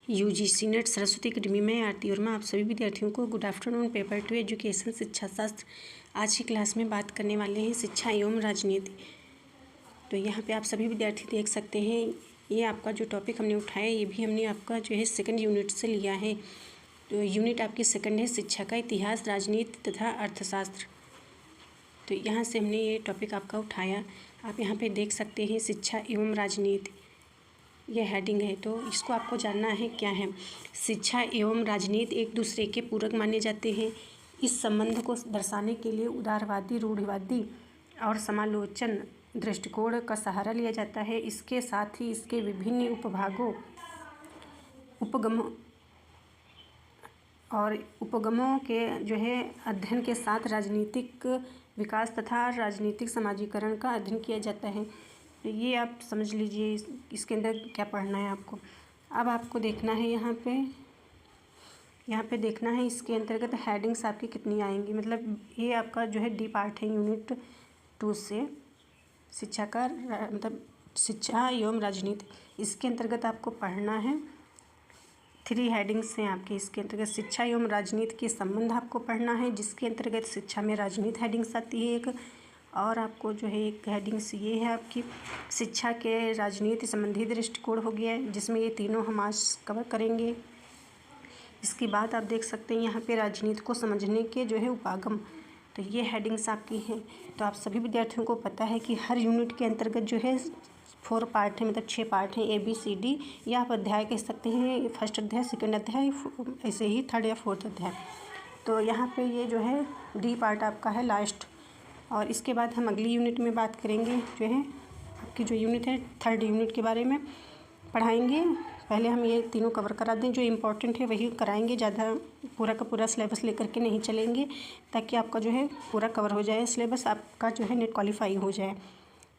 UGC net Saraswati academy में आरती वर्मा आप सभी विद्यार्थियों को गुड आफ्टरनून। पेपर 2 एजुकेशन शिक्षा शास्त्र आज की क्लास में बात करने वाले हैं शिक्षा एवं राजनीति। तो यहाँ पे आप सभी विद्यार्थी देख सकते हैं, ये आपका जो टॉपिक हमने उठाया ये भी हमने आपका जो है सेकंड यूनिट से लिया है। तो यूनिट आपकी सेकंड है शिक्षा का इतिहास, राजनीति तथा अर्थशास्त्र। तो यहाँ से हमने ये टॉपिक आपका उठाया। आप यहाँ पे देख सकते हैं शिक्षा एवं राजनीति, यह हेडिंग है। तो इसको आपको जानना है क्या है। शिक्षा एवं राजनीति एक दूसरे के पूरक माने जाते हैं। इस संबंध को दर्शाने के लिए उदारवादी, रूढ़िवादी और समालोचन दृष्टिकोण का सहारा लिया जाता है। इसके साथ ही इसके विभिन्न उपगमों के जो है अध्ययन के साथ राजनीतिक विकास तथा राजनीतिक समाजीकरण का अध्ययन किया जाता है। तो ये आप समझ लीजिए इसके अंदर क्या पढ़ना है आपको। अब आपको देखना है यहाँ पे देखना है इसके अंतर्गत हेडिंग्स आपकी कितनी आएंगी। मतलब ये आपका जो है डी पार्ट है यूनिट 2 से शिक्षा का मतलब शिक्षा एवं राजनीति। इसके अंतर्गत आपको पढ़ना है 3 हेडिंग्स हैं आपके। इसके अंतर्गत शिक्षा एवं राजनीति के संबंध आपको पढ़ना है, जिसके अंतर्गत शिक्षा में राजनीति हेडिंग्स आती है एक। और आपको जो है एक हेडिंग्स ये है आपकी शिक्षा के राजनीति संबंधी दृष्टिकोण हो गया है, जिसमें ये तीनों हम आज कवर करेंगे। इसके बाद आप देख सकते हैं यहाँ पे राजनीति को समझने के जो है उपागम। तो ये हेडिंग्स आपकी हैं। तो आप सभी विद्यार्थियों को पता है कि हर यूनिट के अंतर्गत जो है 4 पार्ट है, मतलब 6 पार्ट हैं, ABCD, या आप अध्याय कह सकते हैं, फर्स्ट अध्याय, सेकंड अध्याय, ऐसे ही थर्ड या फोर्थ अध्याय। तो यहाँ पे ये जो है डी पार्ट आपका है लास्ट। और इसके बाद हम अगली यूनिट में बात करेंगे, जो है आपकी जो यूनिट है थर्ड यूनिट के बारे में पढ़ाएंगे। पहले हम ये तीनों कवर करा दें, जो इम्पोर्टेंट है वही कराएंगे, ज़्यादा पूरा का पूरा सिलेबस लेकर के नहीं चलेंगे, ताकि आपका जो है पूरा कवर हो जाए, सिलेबस आपका जो है नेट क्वालिफाई हो जाए।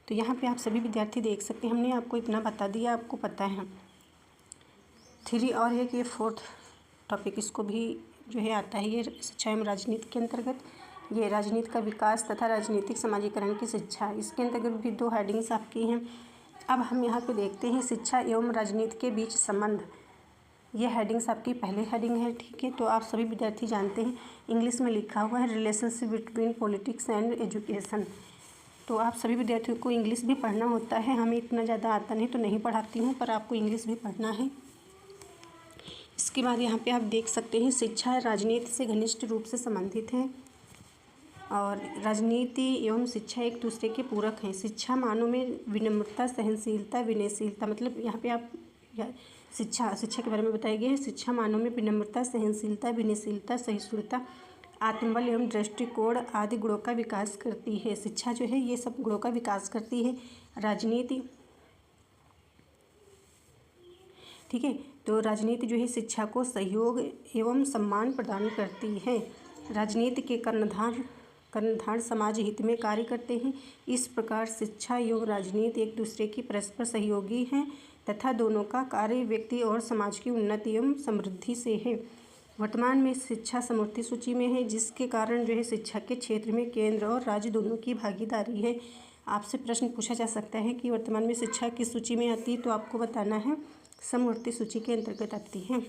तो यहाँ पे आप सभी विद्यार्थी देख सकते हैं, हमने आपको इतना बता दिया, आपको पता है। 3 और है कि ये 4th टॉपिक, इसको भी जो है आता है, ये शिक्षा एवं राजनीति के अंतर्गत। ये राजनीति का विकास तथा राजनीतिक समाजीकरण की शिक्षा, इसके अंतर्गत भी 2 हेडिंग्स आपकी हैं। अब हम यहाँ पे देखते हैं शिक्षा एवं राजनीति के बीच संबंध। ये हेडिंग्स आपकी पहले हेडिंग है, ठीक है। तो आप सभी विद्यार्थी जानते हैं, इंग्लिश में लिखा हुआ है relationship between politics and education. तो आप सभी विद्यार्थियों को इंग्लिश भी पढ़ना होता है। हमें इतना ज़्यादा आता नहीं तो नहीं पढ़ाती हूँ, पर आपको इंग्लिश भी पढ़ना है। इसके बाद यहाँ पे आप देख सकते हैं शिक्षा राजनीति से घनिष्ठ रूप से संबंधित है, और राजनीति एवं शिक्षा एक दूसरे के पूरक हैं। शिक्षा मानव में विनम्रता, सहनशीलता, विनयशीलता, मतलब यहाँ पे आप शिक्षा के बारे में बताया गया है। शिक्षा मानव में विनम्रता, सहनशीलता, विनयशीलता, सहिष्णुता, आत्मबल एवं दृष्टिकोण आदि गुणों का विकास करती है। शिक्षा जो है ये सब गुणों का विकास करती है। राजनीति, ठीक है। तो राजनीति जो है शिक्षा को सहयोग एवं सम्मान प्रदान करती है। राजनीति के कर्णधार समाज हित में कार्य करते हैं। इस प्रकार शिक्षा एवं राजनीति एक दूसरे की परस्पर सहयोगी हैं तथा दोनों का कार्य व्यक्ति और समाज की उन्नति एवं समृद्धि से है। वर्तमान में शिक्षा समवर्ती सूची में है, जिसके कारण जो है शिक्षा के क्षेत्र में केंद्र और राज्य दोनों की भागीदारी है। आपसे प्रश्न पूछा जा सकता है कि वर्तमान में शिक्षा किस सूची में आती है, तो आपको बताना है समवर्ती सूची के अंतर्गत आती है।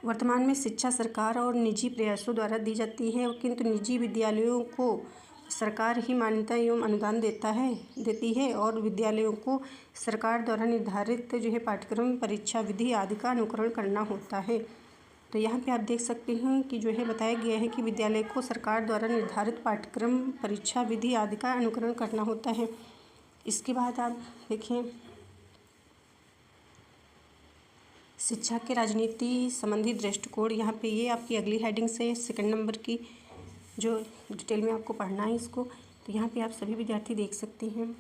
वर्तमान में शिक्षा सरकार और निजी प्रयासों द्वारा दी जाती है, किंतु निजी विद्यालयों को सरकार ही मान्यता एवं अनुदान देती है, और विद्यालयों को सरकार द्वारा निर्धारित जो है पाठ्यक्रम, परीक्षा विधि आदि का अनुकरण करना होता है। तो यहाँ पे आप देख सकते हैं कि जो है बताया गया है कि विद्यालय को सरकार द्वारा निर्धारित पाठ्यक्रम, परीक्षा विधि आदि का अनुकरण करना होता है। इसके बाद आप देखिए शिक्षा के राजनीति संबंधी दृष्टिकोण, यहाँ पे ये आपकी अगली हेडिंग से सेकंड नंबर की, जो डिटेल में आपको पढ़ना है इसको। तो यहाँ पे आप सभी विद्यार्थी देख सकते हैं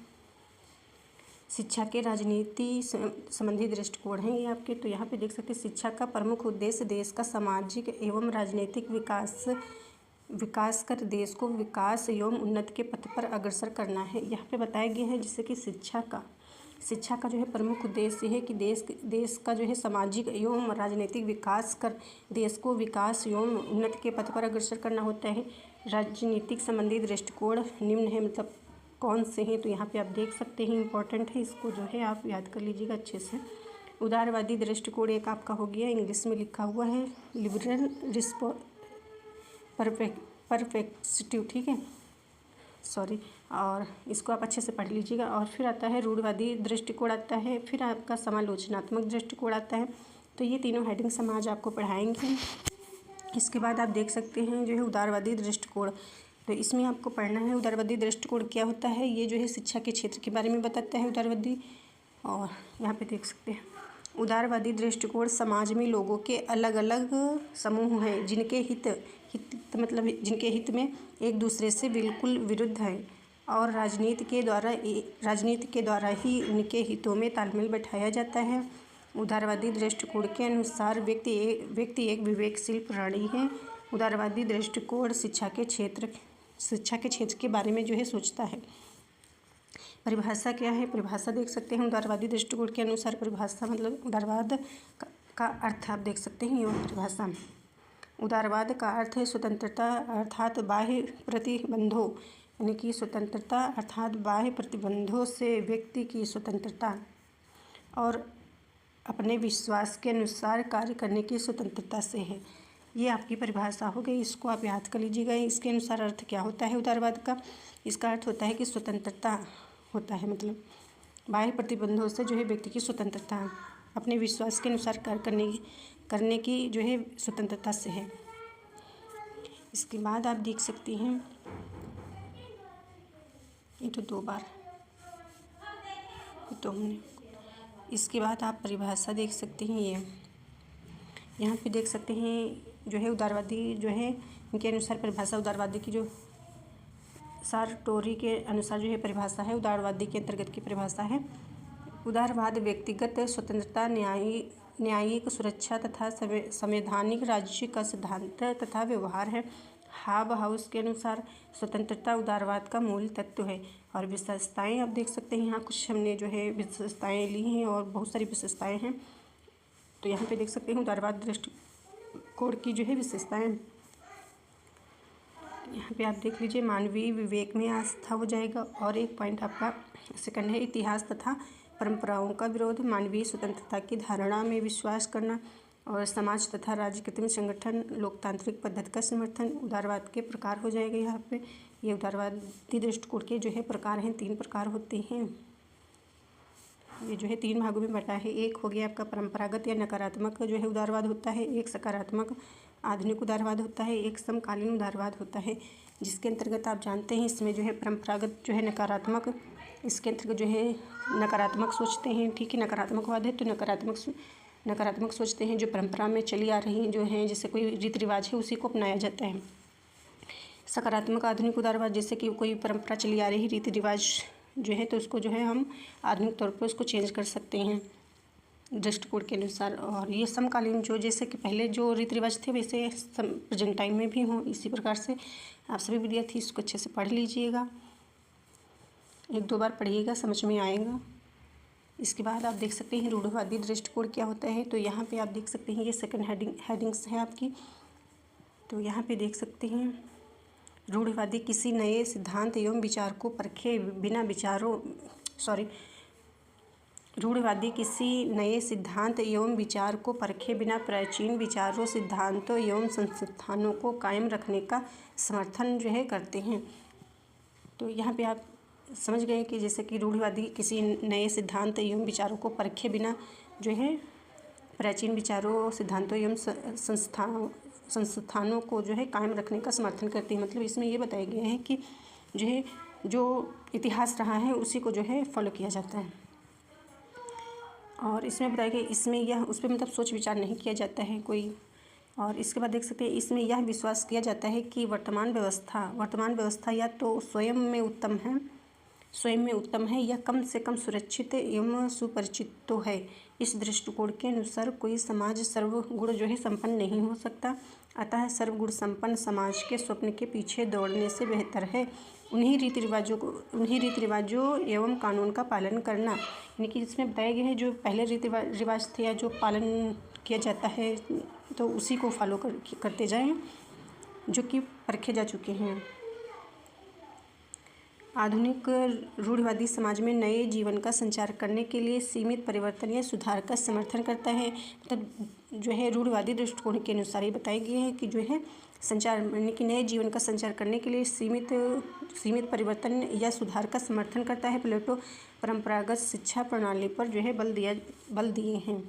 शिक्षा के राजनीति संबंधी दृष्टिकोण हैं ये आपके। तो यहाँ पे देख सकते हैं शिक्षा का प्रमुख उद्देश्य देश का सामाजिक एवं राजनीतिक विकास कर देश को विकास एवं उन्नति के पथ पर अग्रसर करना है। यहाँ पे बताया गया है जिससे कि शिक्षा का जो है प्रमुख उद्देश्य है कि देश का जो है सामाजिक एवं राजनीतिक विकास कर देश को विकास एवं उन्नति के पथ पर अग्रसर करना होता है। राजनीतिक संबंधी दृष्टिकोण निम्न है, मतलब कौन से हैं, तो यहाँ पे आप देख सकते हैं, इम्पोर्टेंट है, इसको जो है आप याद कर लीजिएगा अच्छे से। उदारवादी दृष्टिकोण एक आपका हो गया, इंग्लिश में लिखा हुआ है लिबरल परफेक्टिव, ठीक है, सॉरी। और इसको आप अच्छे से पढ़ लीजिएगा। और फिर आता है रूढ़िवादी दृष्टिकोण आता है, फिर आपका समालोचनात्मक दृष्टिकोण आता है। तो ये तीनों हेडिंग्स हम आज आपको पढ़ाएंगे। इसके बाद आप देख सकते हैं जो है उदारवादी दृष्टिकोण। तो इसमें आपको पढ़ना है उदारवादी दृष्टिकोण क्या होता है। ये जो है शिक्षा के क्षेत्र के बारे में बताता है उदारवादी। और यहाँ पे देख सकते हैं उदारवादी दृष्टिकोण समाज में लोगों के अलग अलग समूह हैं जिनके हित मतलब जिनके हित में एक दूसरे से बिल्कुल विरुद्ध है और राजनीति के द्वारा ही उनके हितों में तालमेल बैठाया जाता है। उदारवादी दृष्टिकोण के अनुसार व्यक्ति एक विवेकशील प्राणी है। उदारवादी दृष्टिकोण शिक्षा के क्षेत्र के बारे में जो है सोचता है। परिभाषा क्या है, परिभाषा देख सकते हैं उदारवादी दृष्टिकोण के अनुसार। परिभाषा मतलब उदारवाद का अर्थ आप देख सकते हैं। ये परिभाषा उदारवाद का अर्थ है स्वतंत्रता अर्थात बाह्य प्रतिबंधों, यानी कि स्वतंत्रता अर्थात बाह्य प्रतिबंधों से व्यक्ति की स्वतंत्रता और अपने विश्वास के अनुसार कार्य करने की स्वतंत्रता से है। ये आपकी परिभाषा हो गई, इसको आप याद कर लीजिएगा। इसके अनुसार अर्थ क्या होता है उदारवाद का। इसका अर्थ होता है कि स्वतंत्रता होता है, मतलब बाह्य प्रतिबंधों से जो है व्यक्ति की स्वतंत्रता अपने विश्वास के अनुसार कार्य करने की जो है स्वतंत्रता से है। इसके बाद आप देख सकते हैं ये तो 2 बार तो हमने। इसके बाद आप परिभाषा देख सकते हैं। ये यहाँ पे देख सकते हैं जो है उदारवादी जो है इनके अनुसार परिभाषा उदारवादी की जो सारटोरी के अनुसार जो है परिभाषा है उदारवादी के अंतर्गत की परिभाषा है। उदारवाद व्यक्तिगत स्वतंत्रता न्यायिक सुरक्षा तथा संवैधानिक राज्य का सिद्धांत तथा व्यवहार है। हाब हाउस के अनुसार स्वतंत्रता उदारवाद का मूल तत्व है। और विशेषताएं आप देख सकते हैं, यहाँ कुछ हमने जो है विशेषताएं ली हैं और बहुत सारी विशेषताएं हैं। तो यहाँ पे देख सकते हैं उदारवाद दृष्टिकोण की जो है विशेषताएं। यहाँ पे आप देख लीजिए मानवीय विवेक में आस्था हो जाएगा। और एक पॉइंट आपका सेकंड है इतिहास तथा परंपराओं का विरोध, मानवीय स्वतंत्रता की धारणा में विश्वास करना और समाज तथा राज्य कृत्रिम संगठन लोकतांत्रिक पद्धति का समर्थन उदारवाद के प्रकार हो जाएगा। यहाँ पे ये उदारवादी दृष्टिकोण के जो है प्रकार हैं, 3 प्रकार होते हैं। ये जो है 3 भागों में बटा है। एक हो गया आपका परंपरागत या नकारात्मक जो है उदारवाद होता है, एक सकारात्मक आधुनिक उदारवाद होता है, एक समकालीन उदारवाद होता है। जिसके अंतर्गत आप जानते हैं इसमें जो है परंपरागत जो है नकारात्मक, इसके अंतर्गत जो है नकारात्मक सोचते हैं, ठीक है, नकारात्मकवाद है तो नकारात्मक सोचते हैं जो परंपरा में चली आ रही हैं जो हैं, जैसे कोई रीति रिवाज है उसी को अपनाया जाता है। सकारात्मक आधुनिक उदारवाद जैसे कि कोई परंपरा चली आ रही रीति रिवाज जो है तो उसको जो है हम आधुनिक तौर पर उसको चेंज कर सकते हैं दृष्टिकोण के अनुसार। और ये समकालीन जो जैसे कि पहले जो रीति रिवाज थे वैसे प्रेजेंट टाइम में भी हों, इसी प्रकार से आप सभी विद्यार्थी इसको अच्छे से पढ़ लीजिएगा, 1-2 बार पढ़िएगा, समझ में आएगा। इसके बाद आप देख सकते हैं रूढ़िवादी दृष्टिकोण क्या होता है। तो यहाँ पे आप देख सकते हैं ये सेकंड हेडिंग्स है आपकी। तो यहाँ पे देख सकते हैं रूढ़िवादी किसी नए सिद्धांत एवं विचार को परखे बिना रूढ़िवादी किसी नए सिद्धांत एवं विचार को परखे बिना प्राचीन विचारों सिद्धांतों एवं संस्थानों को कायम रखने का समर्थन जो है करते हैं। तो यहाँ पे आप समझ गए कि जैसे कि रूढ़िवादी किसी नए सिद्धांत एवं विचारों को परखे बिना जो है प्राचीन विचारों सिद्धांतों एवं संस्थानों को जो है कायम रखने का समर्थन करती है। मतलब इसमें ये बताया गया है कि जो है जो इतिहास रहा है उसी को जो है फॉलो किया जाता है। और इसमें बताया गया इसमें यह उस पर मतलब सोच विचार नहीं किया जाता है कोई। और इसके बाद देख सकते हैं इसमें यह विश्वास किया जाता है कि वर्तमान व्यवस्था या तो स्वयं में उत्तम है या कम से कम सुरक्षित एवं सुपरिचित तो है। इस दृष्टिकोण के अनुसार कोई समाज सर्वगुण जो है संपन्न नहीं हो सकता, अतः सर्वगुण संपन्न समाज के स्वप्न के पीछे दौड़ने से बेहतर है उन्हीं रीति रिवाजों एवं कानून का पालन करना। यानी कि इसमें बताया गया है जो पहले रीति रिवाज थे या जो पालन किया जाता है तो उसी को फॉलो करते जाएं जो कि परखे जा चुके हैं। आधुनिक रूढ़िवादी समाज में नए जीवन का संचार करने के लिए सीमित परिवर्तन या सुधार का समर्थन करता है। मतलब जो है रूढ़िवादी दृष्टिकोण के अनुसार ये बताया गया है कि जो है संचार यानी कि नए जीवन का संचार करने के लिए सीमित परिवर्तन या सुधार का समर्थन करता है। प्लेटो परंपरागत शिक्षा प्रणाली पर जो है बल दिए हैं।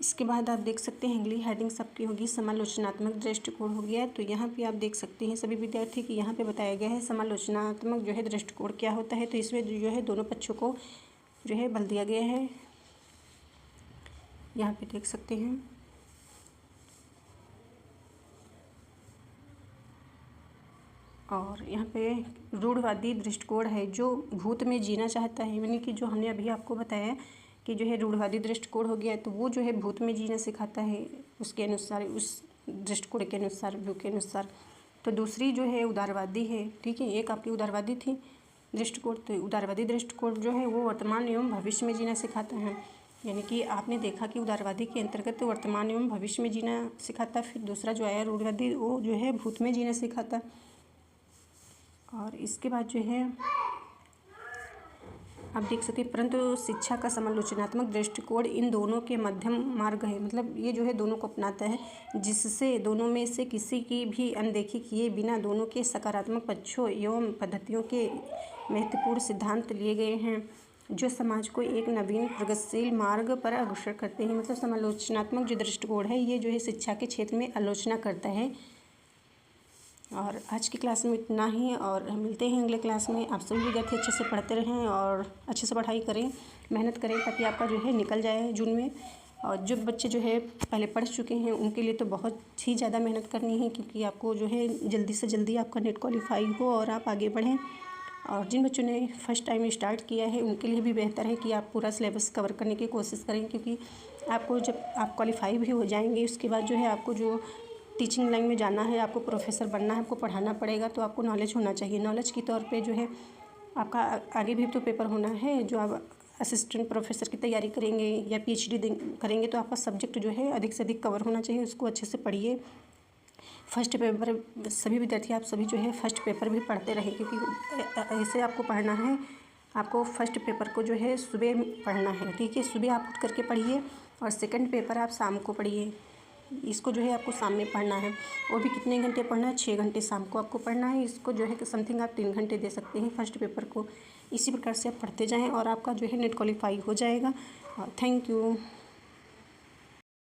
इसके बाद आप देख सकते हैं अगली हेडिंग्स आपकी होगी समालोचनात्मक दृष्टिकोण हो गया। तो यहाँ पे आप देख सकते हैं सभी विद्यार्थी कि यहाँ पे बताया गया है समालोचनात्मक जो है दृष्टिकोण क्या होता है। तो इसमें जो है दोनों पक्षों को जो है बल दिया गया है, यहाँ पे देख सकते हैं। और यहाँ पे रूढ़िवादी दृष्टिकोण है जो भूत में जीना चाहता है, यानी कि जो हमने अभी आपको बताया कि जो है रूढ़िवादी दृष्टिकोण हो गया, तो वो जो है भूत में जीना सिखाता है उसके अनुसार, उस दृष्टिकोण के अनुसार, व्यू के अनुसार। तो दूसरी जो है उदारवादी है, ठीक है। एक आपकी उदारवादी थी दृष्टिकोण, तो उदारवादी दृष्टिकोण जो है वो वर्तमान एवं भविष्य में जीना सिखाता है। यानी कि आपने देखा कि उदारवादी के अंतर्गत वर्तमान एवं भविष्य में जीना सिखाता। फिर दूसरा जो आया रूढ़िवादी, वो जो है भूत में जीना सिखाता। और इसके बाद जो है आप देख सकते हैं परंतु शिक्षा का समालोचनात्मक दृष्टिकोण इन दोनों के मध्यम मार्ग है। मतलब ये जो है दोनों को अपनाता है, जिससे दोनों में से किसी की भी अनदेखी किए बिना दोनों के सकारात्मक पक्षों एवं पद्धतियों के महत्वपूर्ण सिद्धांत लिए गए हैं जो समाज को एक नवीन प्रगतिशील मार्ग पर अग्रसर करते हैं। मतलब समालोचनात्मक जो दृष्टिकोण है ये जो है शिक्षा के क्षेत्र में आलोचना करता है। और आज की क्लास में इतना ही, और मिलते हैं अगले क्लास में। आप सभी विद्यार्थी अच्छे से पढ़ते रहें और अच्छे से पढ़ाई करें, मेहनत करें ताकि आपका जो है निकल जाए जून में। और जो बच्चे जो है पहले पढ़ चुके हैं उनके लिए तो बहुत ही ज़्यादा मेहनत करनी है, क्योंकि आपको जो है जल्दी से जल्दी आपका नेट क्वालिफाई हो और आप आगे बढ़ें। और जिन बच्चों ने फर्स्ट टाइम स्टार्ट किया है उनके लिए भी बेहतर है कि आप पूरा सिलेबस कवर करने की कोशिश करें, क्योंकि आपको जब आप क्वालिफाई भी हो जाएंगे उसके बाद जो है आपको जो टीचिंग लाइन में जाना है, आपको प्रोफेसर बनना है, आपको पढ़ाना पड़ेगा, तो आपको नॉलेज होना चाहिए। नॉलेज के तौर पे जो है आपका आगे भी तो पेपर होना है, जो आप असिस्टेंट प्रोफेसर की तैयारी करेंगे या PhD करेंगे, तो आपका सब्जेक्ट जो है अधिक से अधिक कवर होना चाहिए। उसको अच्छे से पढ़िए। फर्स्ट पेपर सभी विद्यार्थी आप सभी जो है फर्स्ट पेपर भी पढ़ते रहें, क्योंकि ऐसे आपको पढ़ना है। आपको फर्स्ट पेपर को जो है सुबह पढ़ना है, ठीक है। सुबह आप उठ करके पढ़िए और सेकंड पेपर आप शाम को पढ़िए। इसको जो है आपको शाम में पढ़ना है। वो भी कितने घंटे पढ़ना है? 6 घंटे शाम को आपको पढ़ना है। इसको जो है कि समथिंग आप 3 घंटे दे सकते हैं फर्स्ट पेपर को। इसी प्रकार से आप पढ़ते जाएँ और आपका जो है नेट क्वालिफाई हो जाएगा। Thank you.